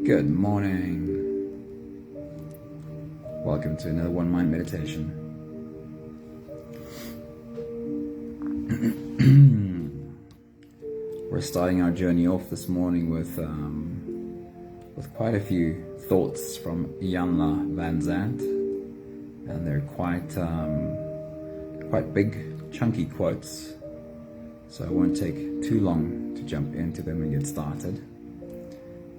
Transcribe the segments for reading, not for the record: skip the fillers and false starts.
Good morning. Welcome to another One Mind meditation. We're starting our journey off this morning with quite a few thoughts from Iyanla Vanzant, and they're quite big, chunky quotes. So I won't take too long to jump into them and get started.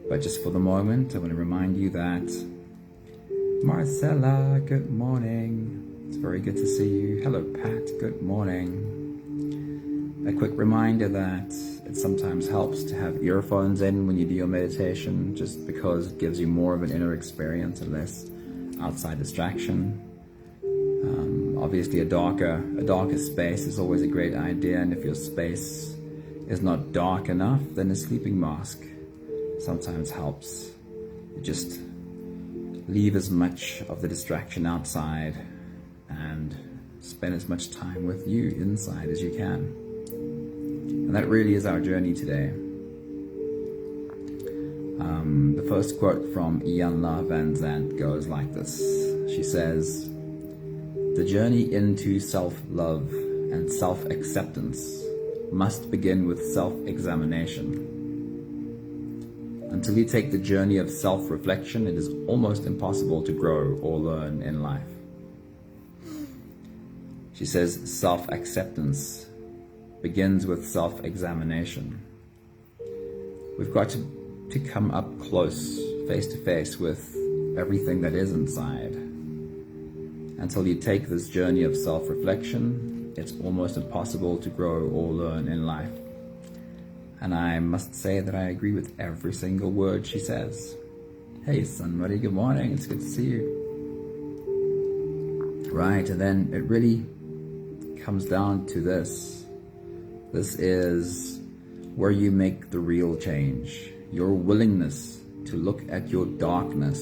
But just for the moment, I want to remind you that Marcella, good morning. It's very good to see you. Hello, Pat, good morning. A quick reminder that it sometimes helps to have earphones in when you do your meditation, just because it gives you more of an inner experience and less outside distraction. Obviously, a darker space is always a great idea, and if your space is not dark enough, then a sleeping mask sometimes helps. You just leave as much of the distraction outside and spend as much time with you inside as you can. And that really is our journey today. The first quote from Iyanla Vanzant goes like this. She says, "The journey into self-love and self-acceptance must begin with self-examination. Until you take the journey of self-reflection, it is almost impossible to grow or learn in life." She says self-acceptance begins with self-examination. We've got to come up close, face to face with everything that is inside. Until you take this journey of self-reflection, it's almost impossible to grow or learn in life. And I must say that I agree with every single word she says. Hey, somebody, good morning. It's good to see you. Right, and then it really comes down to this. This is where you make the real change. Your willingness to look at your darkness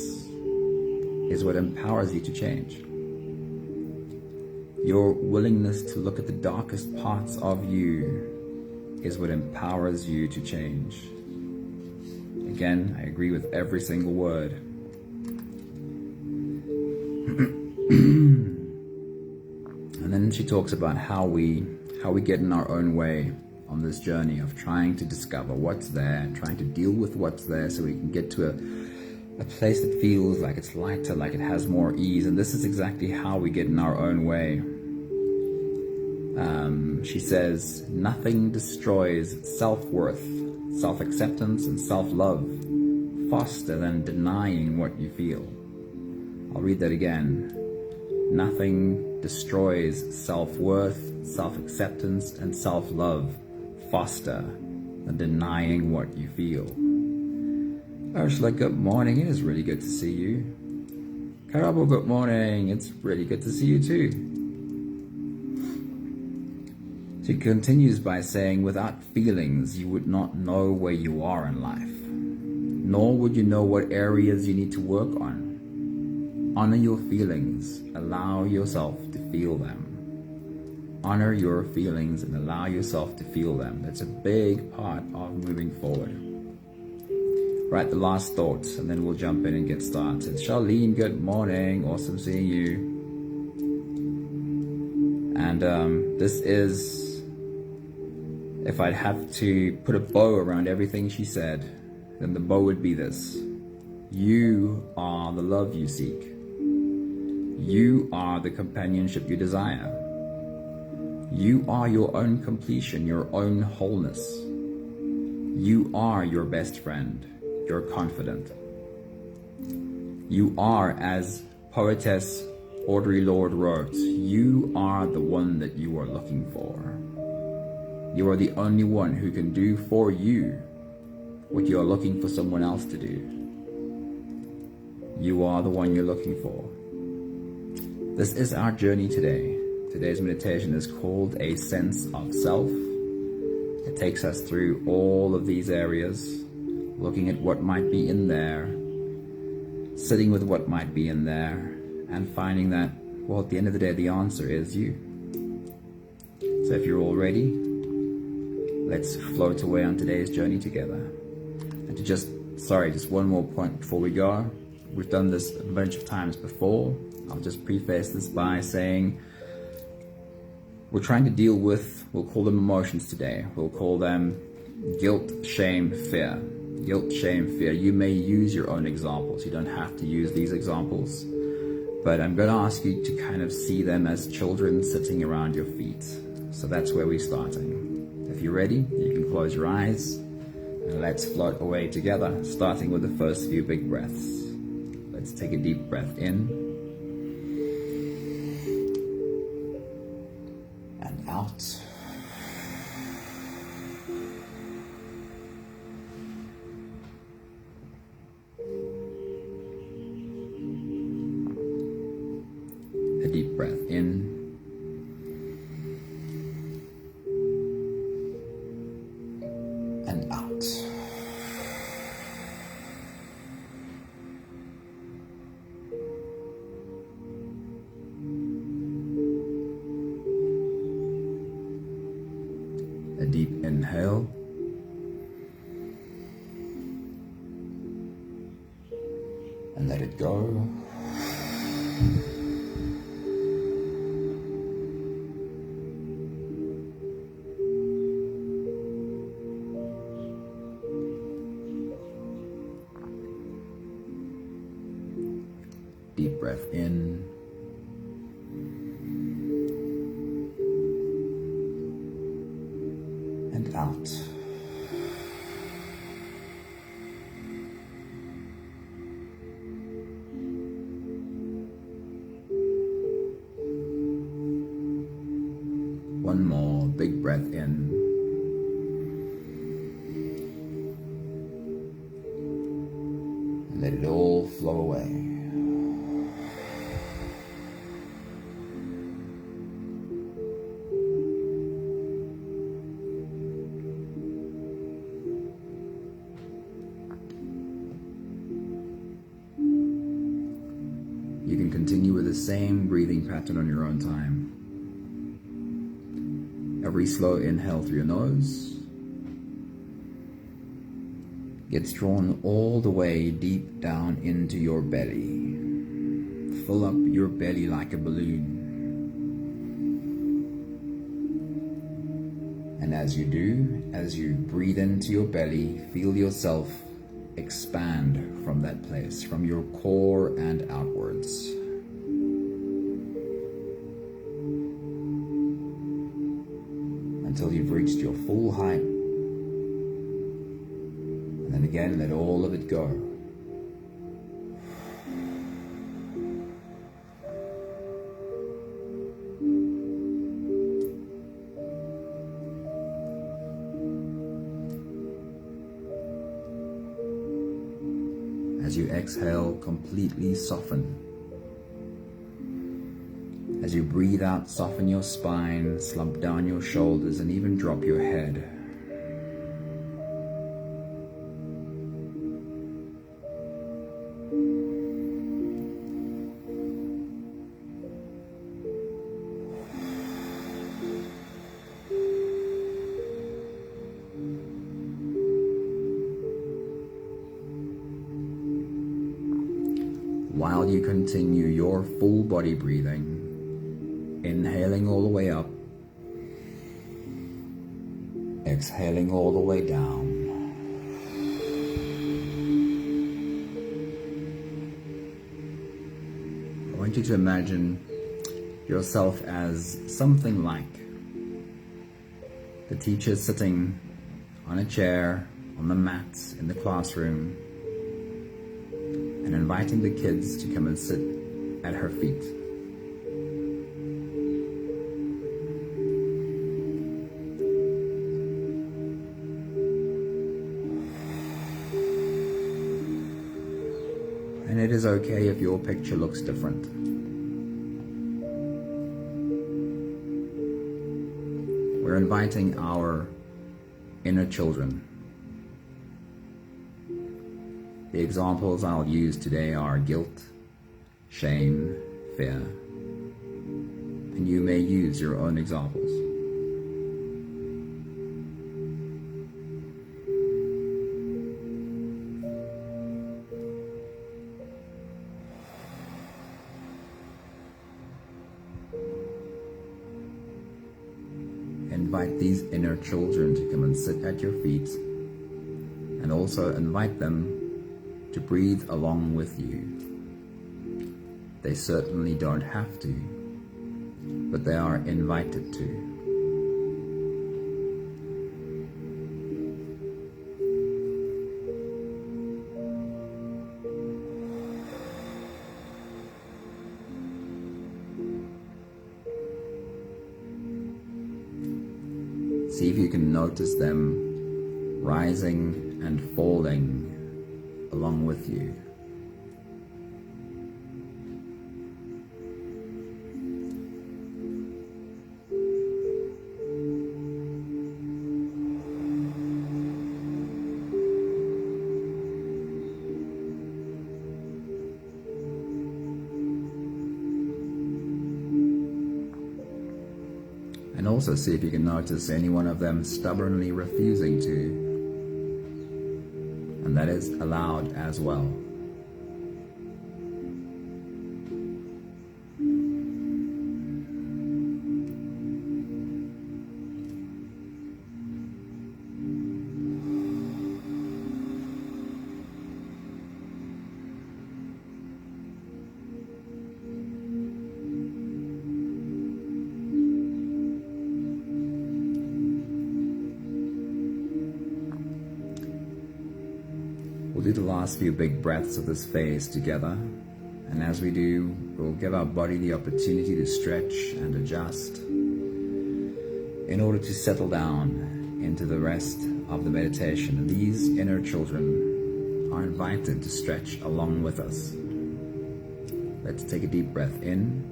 is what empowers you to change. Your willingness to look at the darkest parts of you is what empowers you to change. Again, I agree with every single word. And then she talks about how we get in our own way on this journey of trying to discover what's there, trying to deal with what's there so we can get to a place that feels like it's lighter, like it has more ease. And this is exactly how we get in our own way. She says, nothing destroys self-worth, self-acceptance, and self-love faster than denying what you feel. I'll read that again. Nothing destroys self-worth, self-acceptance, and self-love faster than denying what you feel. Ursula, good morning. It is really good to see you. Karabo, good morning. It's really good to see you too. She continues by saying, without feelings, you would not know where you are in life, nor would you know what areas you need to work on. Honor your feelings. Allow yourself to feel them. Honor your feelings and allow yourself to feel them. That's a big part of moving forward. Right, the last thought, and then we'll jump in and get started. Charlene, good morning. Awesome seeing you. And this is, if I'd have to put a bow around everything she said, then the bow would be this. You are the love you seek. You are the companionship you desire. You are your own completion, your own wholeness. You are your best friend, your confidant. You are, as poetess Audre Lorde wrote, you are the one that you are looking for. You are the only one who can do for you what you are looking for someone else to do. You are the one you're looking for. This is our journey today. Today's meditation is called A Sense of Self. It takes us through all of these areas, looking at what might be in there, sitting with what might be in there, and finding that, well, at the end of the day, the answer is you. So if you're all ready, let's float away on today's journey together. And to just Sorry, just one more point before we go. We've done this a bunch of times before. I'll just preface this by saying we're trying to deal with, we'll call them emotions today. We'll call them guilt, shame, fear. Guilt, shame, fear. You may use your own examples. You don't have to use these examples. But I'm going to ask you to kind of see them as children sitting around your feet. So that's where we're starting. If you're ready, you can close your eyes and let's float away together, starting with the first few big breaths. Let's take a deep breath in and out. A deep breath in and out. A deep inhale and let it go. Deep breath in and out. One more big breath in and let it all flow away. You can continue with the same breathing pattern on your own time. Every slow inhale through your nose gets drawn all the way deep down into your belly. Fill up your belly like a balloon. And as you do, as you breathe into your belly, feel yourself expand from that place, from your core and outwards. Until you've reached your full height. And then again, let all of it go. As you exhale, completely soften. As you breathe out, soften your spine, slump down your shoulders, and even drop your head. While you continue your full body breathing, inhaling all the way up, exhaling all the way down. I want you to imagine yourself as something like the teacher sitting on a chair, on the mat in the classroom, and inviting the kids to come and sit at her feet. And it is okay if your picture looks different. We're inviting our inner children. The examples I'll use today are guilt, shame, fear, and you may use your own examples. invite these inner children to come and sit at your feet, and also invite them to breathe along with you. They certainly don't have to, but they are invited to. See if you can notice them rising and falling along with you. And also see if you can notice any one of them stubbornly refusing to. And that is allowed as well. We'll do the last few big breaths of this phase together, and as we do, we'll give our body the opportunity to stretch and adjust in order to settle down into the rest of the meditation. And these inner children are invited to stretch along with us. Let's take a deep breath in.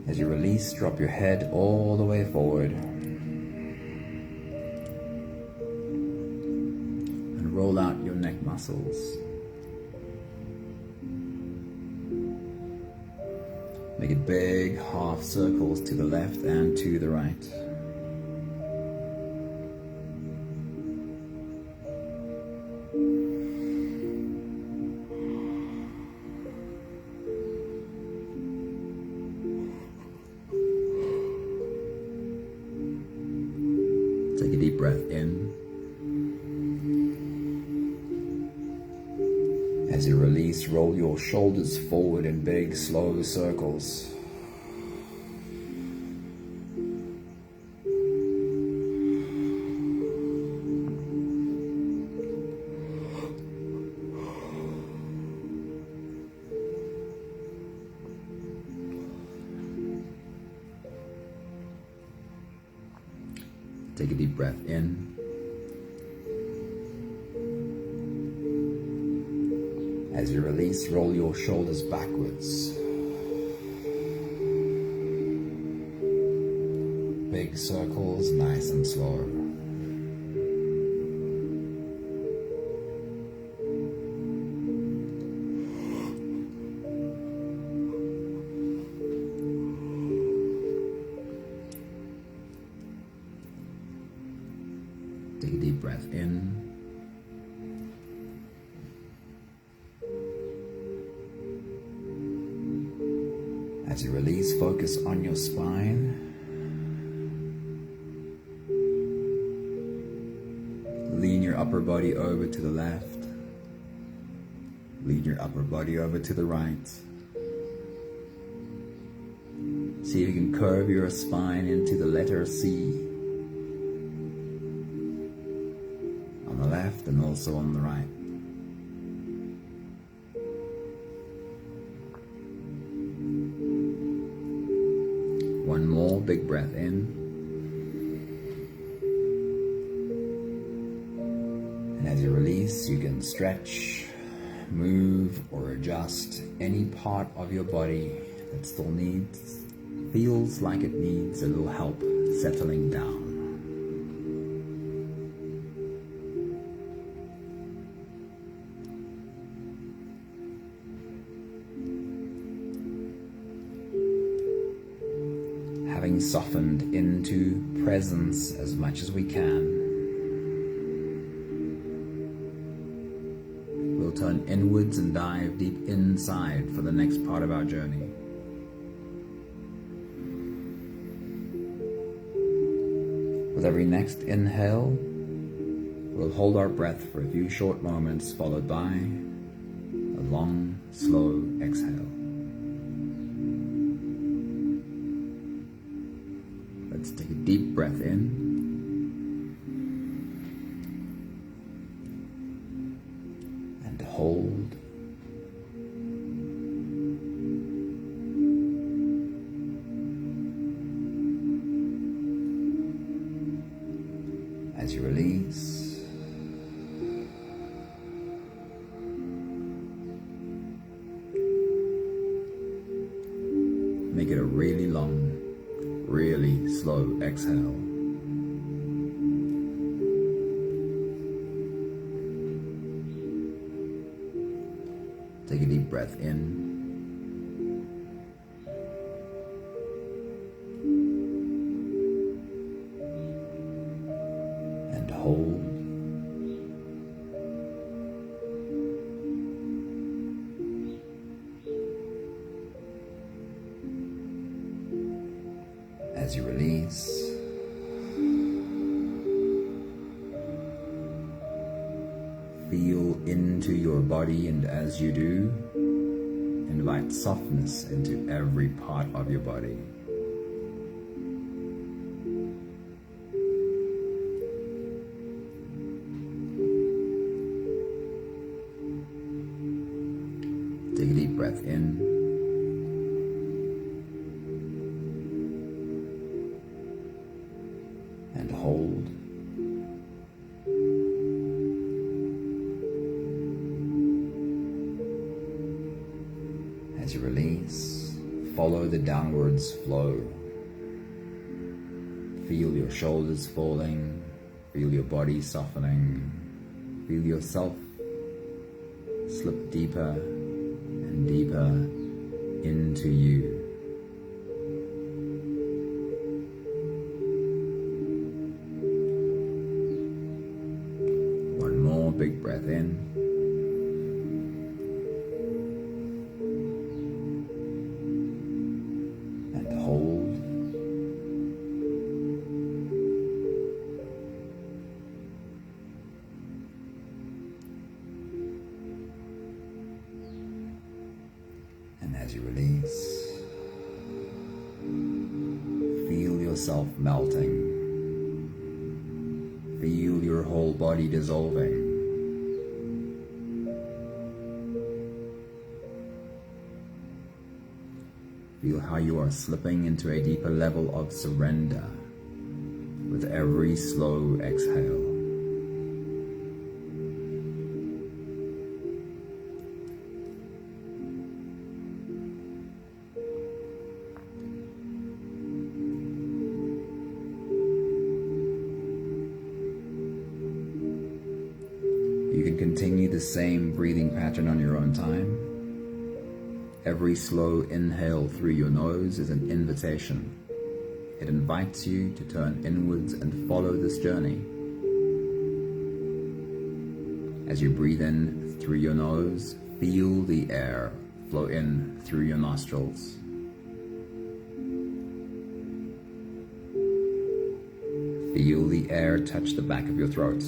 As you release, drop your head all the way forward. And roll out your neck muscles. Make it big half circles to the left and to the right. Take a deep breath in. As you release, roll your shoulders forward in big, slow circles. Take a deep breath in. As you release, roll your shoulders backwards. Big circles, nice and slow. Take a deep breath in. As you release, focus on your spine. Lean your upper body over to the left. Lean your upper body over to the right. See if you can curve your spine into the letter C. On the left and also on the right. One more big breath in. And as you release, you can stretch, move, or adjust any part of your body that still feels like it needs a little help settling down. Having softened into presence as much as we can, we'll turn inwards and dive deep inside for the next part of our journey. With every next inhale, we'll hold our breath for a few short moments, followed by a long, slow exhale. Let's take a deep breath in. And hold. As you release, make it a really long, really slow exhale. Take a deep breath in. And hold. As you release, feel into your body, and as you do, invite softness into every part of your body. Take a deep breath in. And hold. As you release, follow the downwards flow. Feel your shoulders falling, feel your body softening, feel yourself slip deeper and deeper into you. One more big breath in. And hold. And as you release, feel yourself melting. Feel your whole body dissolving. Feel how you are slipping into a deeper level of surrender with every slow exhale. You can continue the same breathing pattern on your own time. Every slow inhale through your nose is an invitation. It invites you to turn inwards and follow this journey. As you breathe in through your nose, feel the air flow in through your nostrils. Feel the air touch the back of your throat.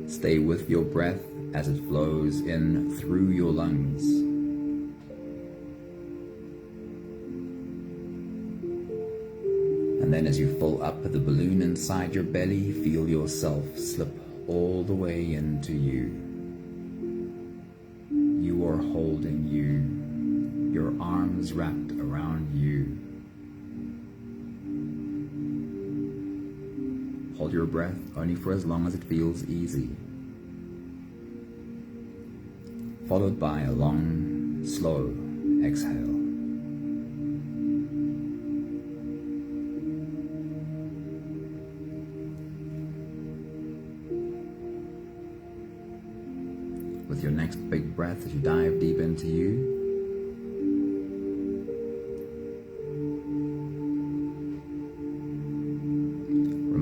Stay with your breath as it flows in through your lungs. And then as you fill up the balloon inside your belly, feel yourself slip all the way into you. You are holding you, your arms wrapped around you. Hold your breath only for as long as it feels easy, followed by a long, slow exhale. With your next big breath as you dive deep into you,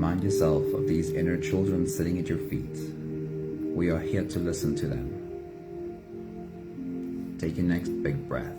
Remind yourself of these inner children sitting at your feet. We are here to listen to them. Take your next big breath.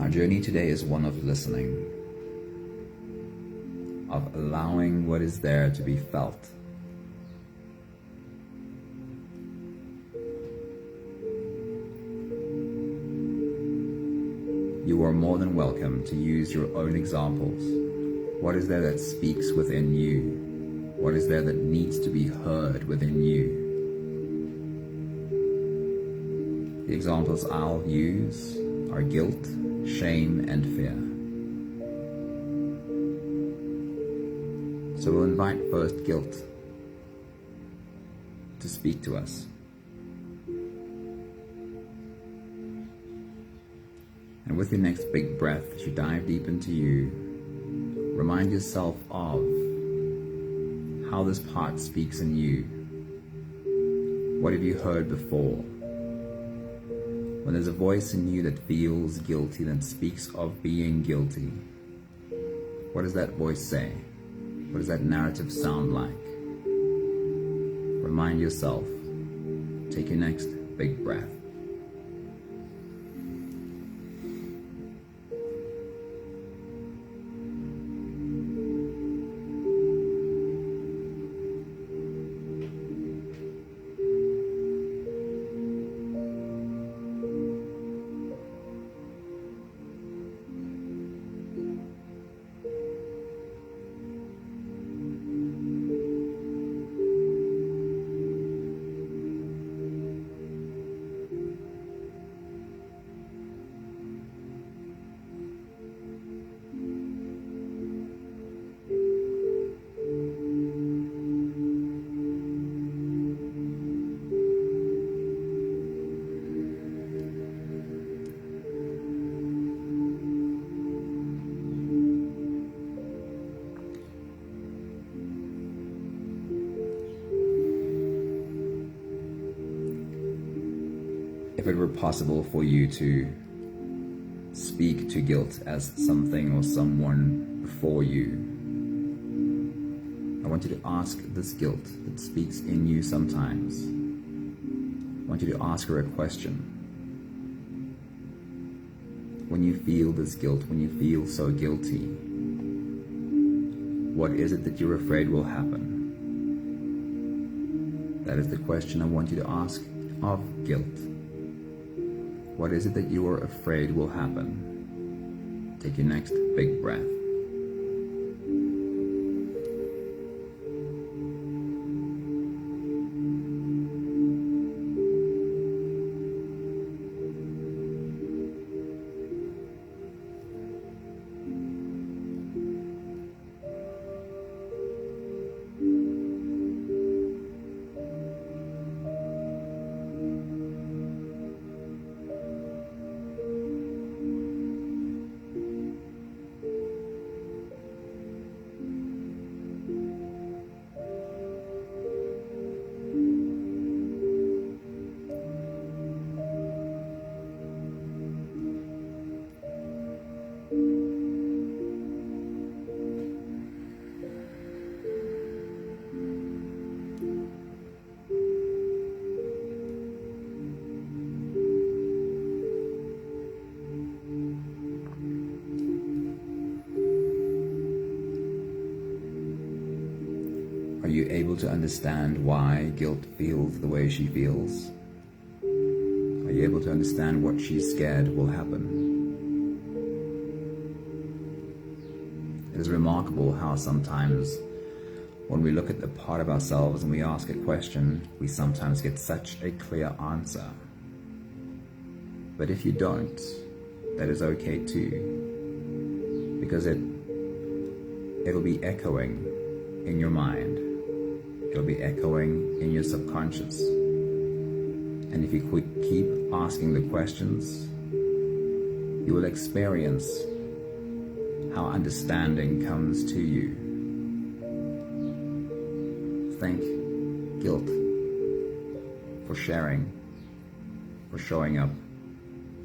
Our journey today is one of listening, of allowing what is there to be felt. You are more than welcome to use your own examples. What is there that speaks within you? What is there that needs to be heard within you? The examples I'll use are guilt, shame, and fear. So we'll invite first guilt to speak to us. And with your next big breath, as you dive deep into you, remind yourself of how this part speaks in you. What have you heard before? When there's a voice in you that feels guilty, that speaks of being guilty, what does that voice say? What does that narrative sound like? Remind yourself. Take your next big breath. If it were possible for you to speak to guilt as something or someone before you, I want you to ask this guilt that speaks in you sometimes. I want you to ask her a question. When you feel this guilt, when you feel so guilty, what is it that you're afraid will happen? That is the question I want you to ask of guilt. What is it that you are afraid will happen? Take your next big breath. Are you able to understand why guilt feels the way she feels? Are you able to understand what she's scared will happen? It is remarkable how sometimes when we look at the part of ourselves and we ask a question, we sometimes get such a clear answer. But if you don't, that is okay too, because it'll be echoing in your mind. It'll be echoing in your subconscious. And if you keep asking the questions, you will experience how understanding comes to you. Thank guilt for sharing, for showing up,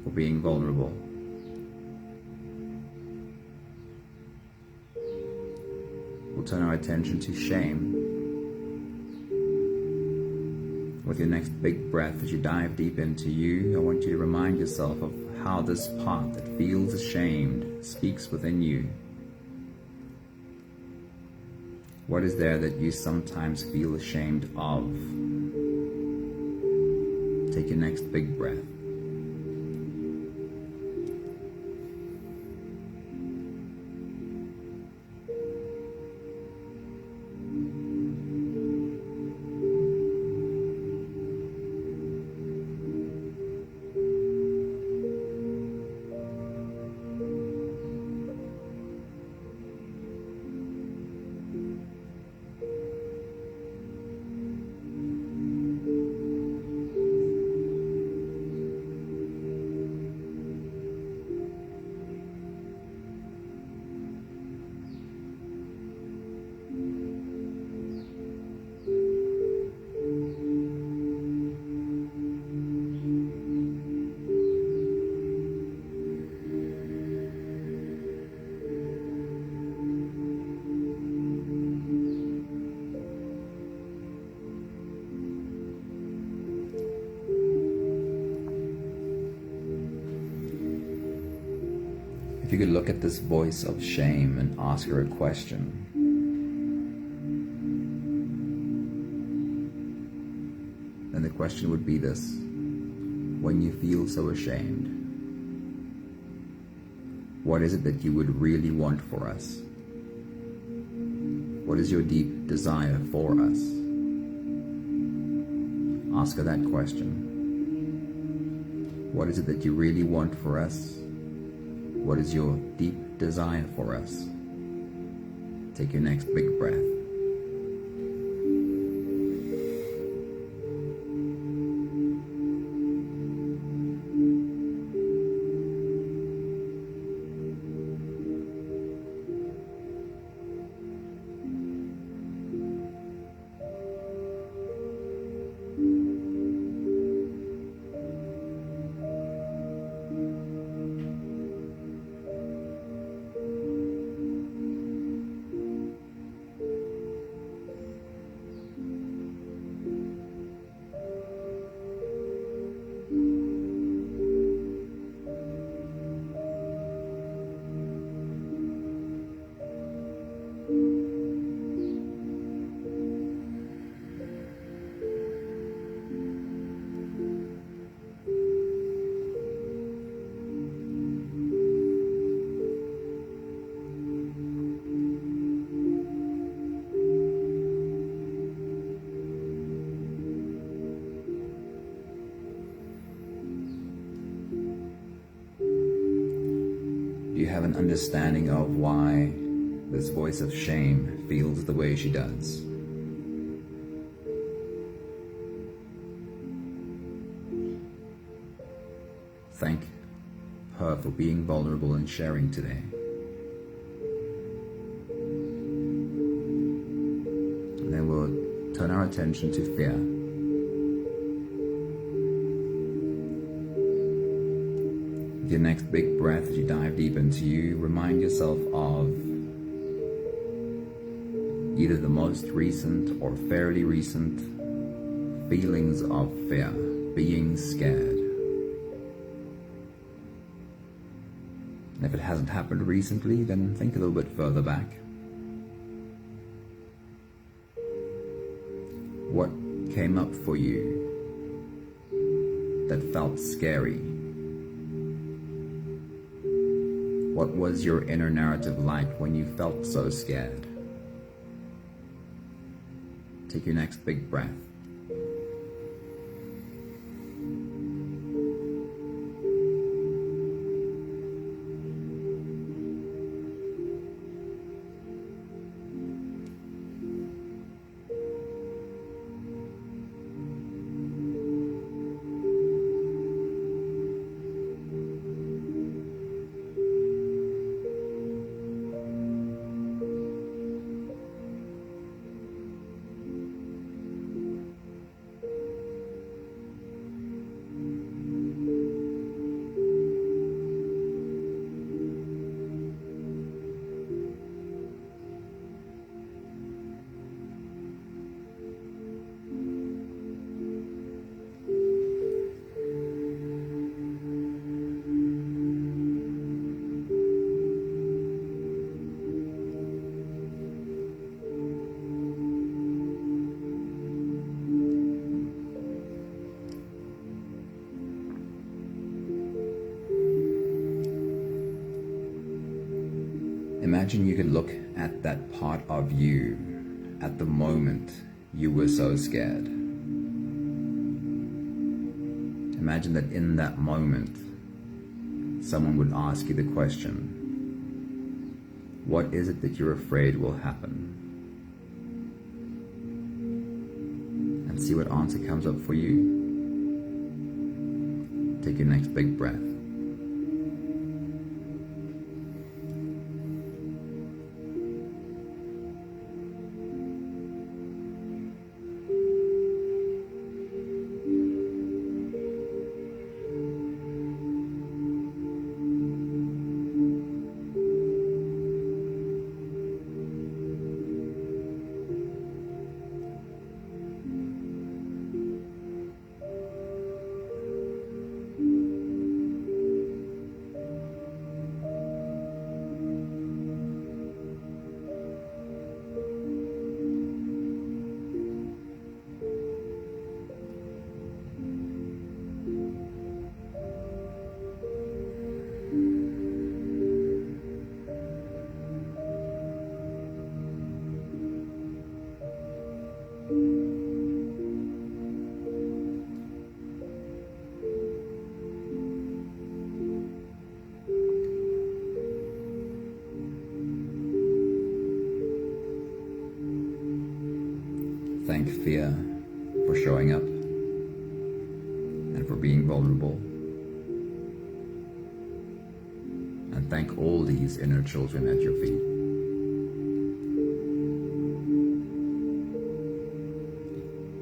for being vulnerable. We'll turn our attention to shame. With your next big breath, as you dive deep into you, I want you to remind yourself of how this part that feels ashamed speaks within you. What is there that you sometimes feel ashamed of? Take your next big breath. If you could look at this voice of shame and ask her a question. Then the question would be this: when you feel so ashamed, what is it that you would really want for us? What is your deep desire for us? Ask her that question. What is it that you really want for us? What is your deep desire for us? Take your next big breath. Do you have an understanding of why this voice of shame feels the way she does? Thank her for being vulnerable and sharing today. And then we'll turn our attention to fear. With your next big breath, as you dive deep into you, remind yourself of either the most recent or fairly recent feelings of fear, being scared. And if it hasn't happened recently, then think a little bit further back. What came up for you that felt scary? What was your inner narrative like when you felt so scared? Take your next big breath. Imagine you could look at that part of you at the moment you were so scared. Imagine that in that moment, someone would ask you the question, what is it that you're afraid will happen? And see what answer comes up for you. Take your next big breath. Thank fear for showing up and for being vulnerable. And thank all these inner children at your feet.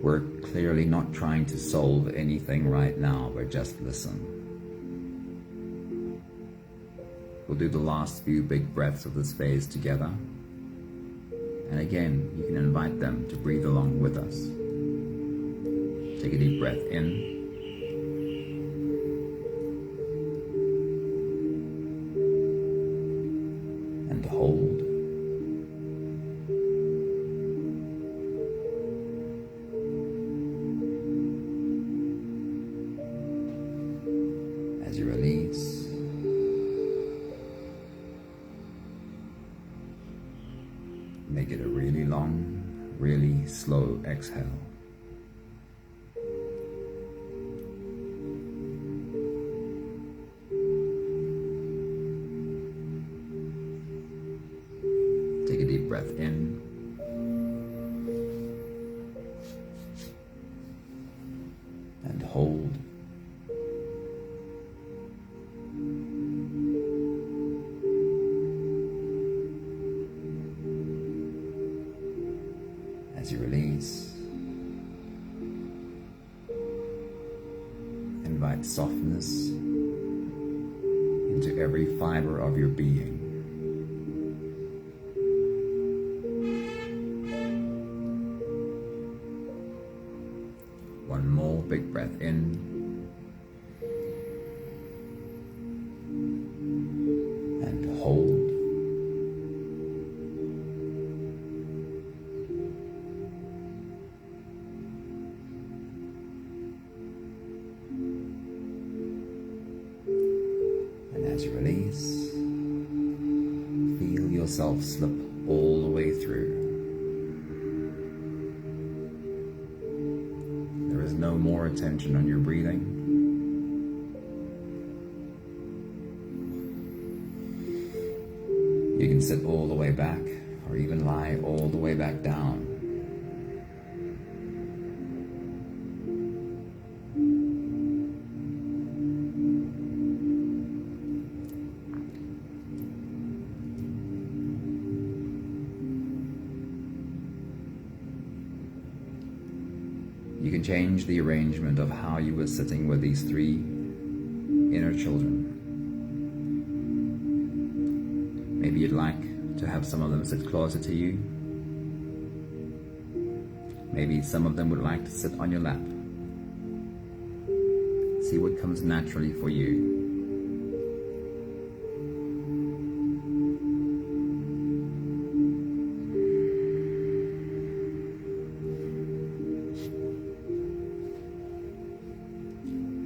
We're clearly not trying to solve anything right now, but just listen. We'll do the last few big breaths of this phase together. And again, you can invite them to breathe along with us. Take a deep breath in. And hold. As you release, make it a really long, really slow exhale. Take a deep breath in. And hold. As you release, invite softness into every fiber of your being. One more big breath in. And hold. yourself slip all the way through. There is no more attention on your breathing. You can sit all the way back, or even lie all the way back down. You can change the arrangement of how you were sitting with these three inner children. Maybe you'd like to have some of them sit closer to you. Maybe some of them would like to sit on your lap. See what comes naturally for you.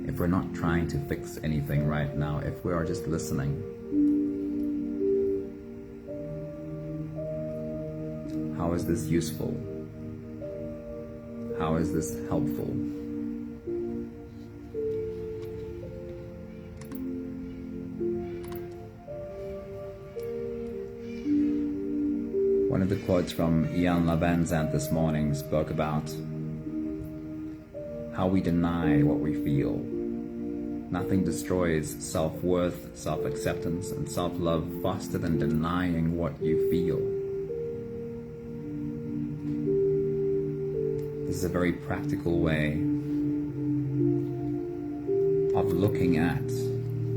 If we're not trying to fix anything right now, if we are just listening, how is this useful? How is this helpful? One of the quotes from Ian Labanzant this morning spoke about how we deny what we feel. Nothing destroys self-worth, self-acceptance, and self-love faster than denying what you feel. This is a very practical way of looking at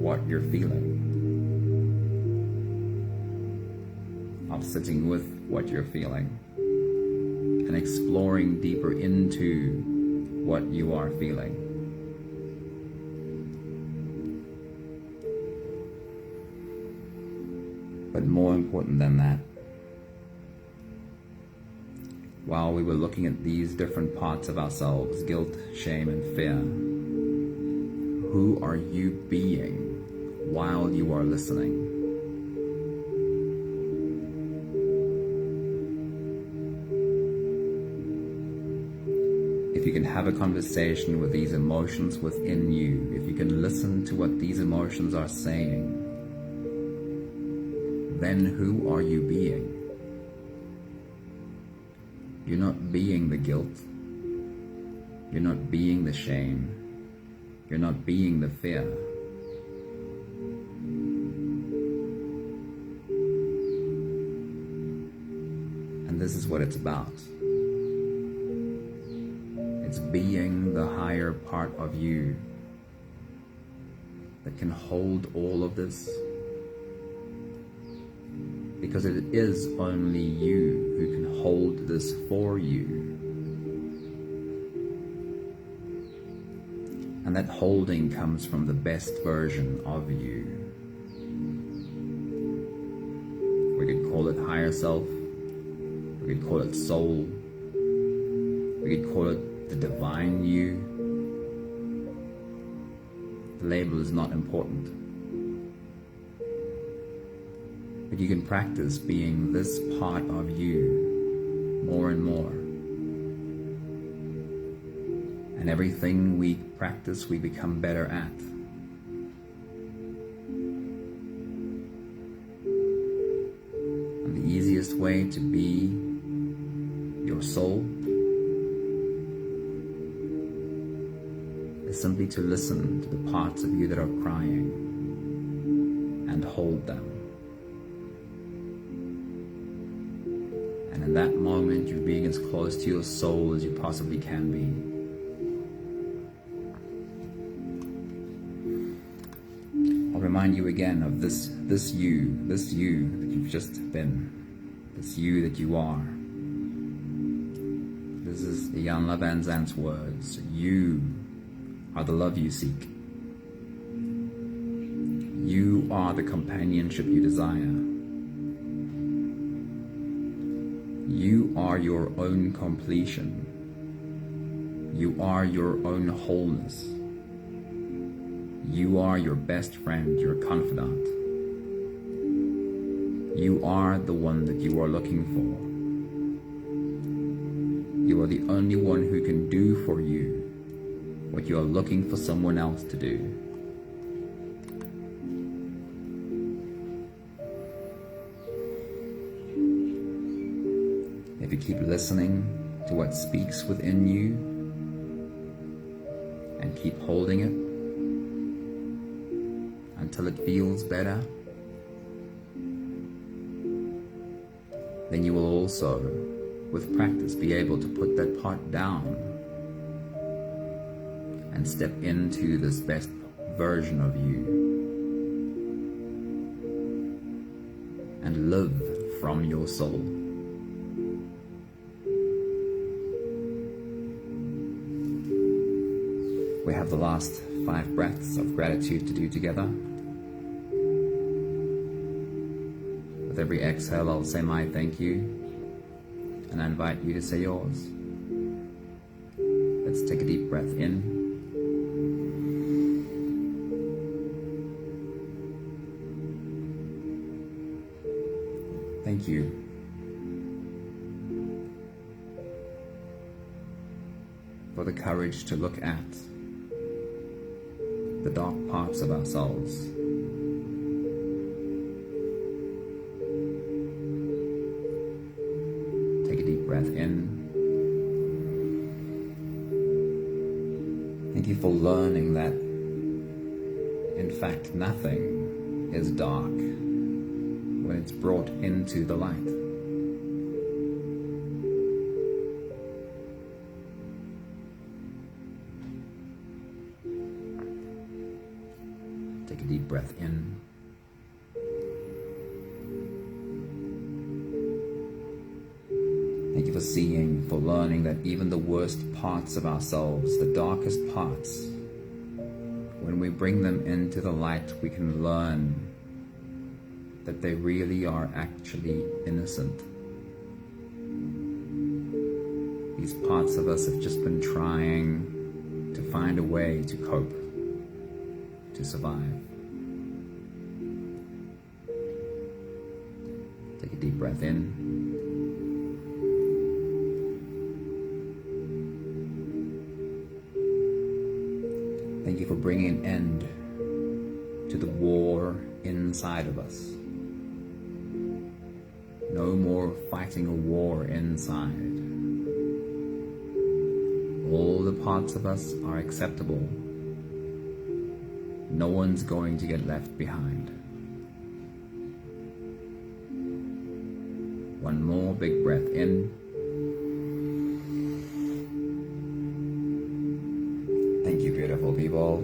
what you're feeling, of sitting with what you're feeling, and exploring deeper into what you are feeling. But more important than that, while we were looking at these different parts of ourselves, guilt, shame, and fear, who are you being while you are listening? If you can have a conversation with these emotions within you, if you can listen to what these emotions are saying, then who are you being? You're not being the guilt. You're not being the shame. You're not being the fear. And this is what it's about. It's being the higher part of you that can hold all of this, because it is only you who can hold this for you. And that holding comes from the best version of you. We could call it higher self, we could call it soul, we could call it the divine you. The label is not important. But you can practice being this part of you more and more. And everything we practice, we become better at. And the easiest way to be your soul is simply to listen to the parts of you that are crying and hold them. And in that moment, you're being as close to your soul as you possibly can be. I'll remind you again of this you that you've just been, this you that you are. This is Ian Labanzant's words. You are the love you seek. You are the companionship you desire. You are your own completion. You are your own wholeness. You are your best friend, your confidant. You are the one that you are looking for. You are the only one who can do for you what you are looking for someone else to do. If you keep listening to what speaks within you and keep holding it until it feels better, then you will also, with practice, be able to put that part down and step into this best version of you and live from your soul. We have the last 5 breaths of gratitude to do together. With every exhale, I'll say my thank you, and I invite you to say yours. Let's take a deep breath in. Thank you. For the courage to look at the dark parts of ourselves. Take a deep breath in. Thank you for learning that, in fact, nothing is dark when it's brought into the light. Take a deep breath in. Thank you for seeing, for learning that even the worst parts of ourselves, the darkest parts, when we bring them into the light, we can learn that they really are actually innocent. These parts of us have just been trying to find a way to cope, to survive. Take a deep breath in. Thank you for bringing an end to the war inside of us. No more fighting a war inside. All the parts of us are acceptable. No one's going to get left behind. One more big breath in. Thank you, beautiful people.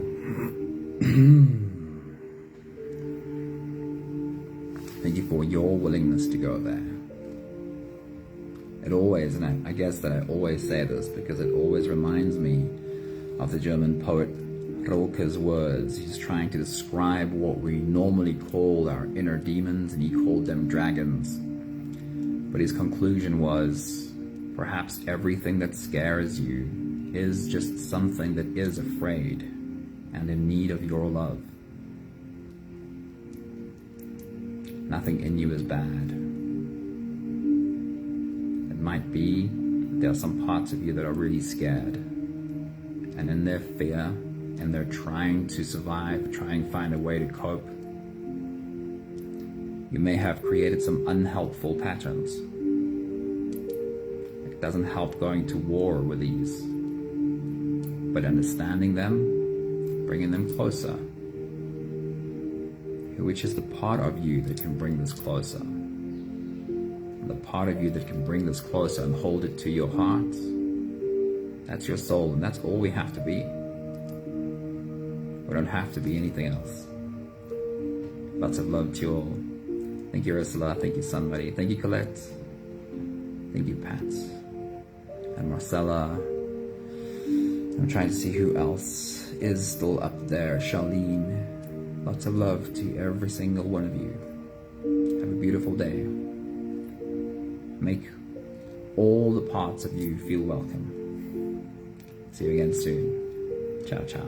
Thank you for your willingness to go there. It always, and I guess that I always say this because it always reminds me of the German poet Rilke's words. He's trying to describe what we normally call our inner demons, and he called them dragons. But his conclusion was, perhaps everything that scares you is just something that is afraid and in need of your love. Nothing in you is bad. It might be there are some parts of you that are really scared, and in their fear, and they're trying to survive, trying to find a way to cope, you may have created some unhelpful patterns. It doesn't help going to war with these, but understanding them, bringing them closer, which is the part of you that can bring this closer. And the part of you that can bring this closer and hold it to your heart, that's your soul, and that's all we have to be. We don't have to be anything else. Lots of love to you all. Thank you, Ursula. Thank you, somebody. Thank you, Colette. Thank you, Pat. And Marcella. I'm trying to see who else is still up there. Charlene. Lots of love to every single one of you. Have a beautiful day. Make all the parts of you feel welcome. See you again soon. Ciao, ciao.